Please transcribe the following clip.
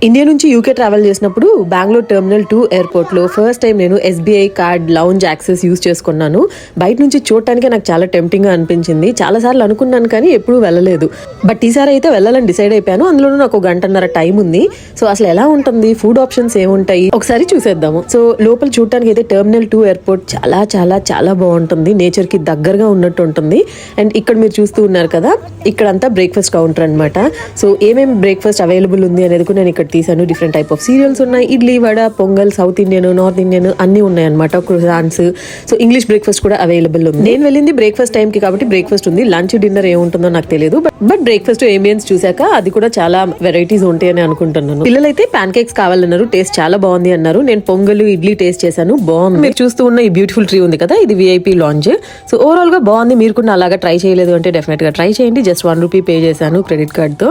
India నుంచి UK travel చేసినప్పుడు Bengaluru terminal 2 airport లో ఫస్ట్ టైం నేను SBI card lounge access use చేసుకున్నాను. బయట నుంచి చూడటానికి నాకు చాలా టెంప్టింగ్ గా అనిపించింది. చాలా సార్లు అనుకున్నాను కానీ ఎప్పుడూ వెళ్ళలేదు. బట్ ఈసారి అయితే వెళ్ళాలని డిసైడ్ అయిపోయాను. అందులోనూ నాకు 1 గంటన్నర టైం ఉంది. సో అసలు ఎలా ఉంటుంది, ఫుడ్ ఆప్షన్స్ ఏముంటాయి ఒకసారి చూసేద్దాము. సో లోపల చూడటానికి అయితే టెర్మినల్ 2 ఎయిర్పోర్ట్ చాలా చాలా చాలా బాగుంటుంది. నేచర్ కి దగ్గరగా ఉన్నట్టు ఉంటుంది. అండ్ ఇక్కడ మీరు చూస్తూ ఉన్నారు కదా, ఇక్కడంతా బ్రేక్ఫాస్ట్ కౌంటర్ అనమాట. సో ఏమేమి బ్రేక్ఫాస్ట్ అవైలబుల్ ఉంది అనేది కూడా నేను ఇక్కడ తీసాను. డిఫరెంట్ టైప్ ఆఫ్ సీరియల్స్ ఉన్నాయి. Idli, vada, pongal, south Indian, north Indian అన్ని ఉన్నాయి అనమాట. క్రూసాన్స్. సో ఇంగ్లీష్ బ్రేక్ఫాస్ట్ కూడా అవైలబుల్ ఉంది. నేను వెళ్ళింది బ్రేక్ఫాస్ట్ టైం కి కాబట్టి బ్రేక్ఫాస్ట్ ఉంది. లంచ్, డిన్నర్ ఏముంటుందో నాకు తెలియదు. బట్ బ్రేక్ఫాస్ట్ ఏమియన్స్ చూసాక అది కూడా చాలా వెరైటీస్ ఉంటాయని అనుకుంటున్నాను. పిల్లలైతే ప్యాన్ కేక్స్ కావాలన్నారు. టేస్ట్ చాలా బాగుంది అన్నారు. నేను పొంగల్, ఇడ్లీ టేస్ట్ చేశాను. బాగుంది. మీరు చూస్తూ ఉన్న ఈ బ్యూటిఫుల్ ట్రీ ఉంది కదా, ఇది VIP లాంజ్. సో ఓవరాల్ గా బాగుంది. మీరు కూడా అలాగా ట్రై చేయలేదు అంటే డెఫినెట్ గా ట్రై చేయండి. జస్ట్ 1 రూపీ పే చేశాను క్రెడిట్ కార్డ్ తో.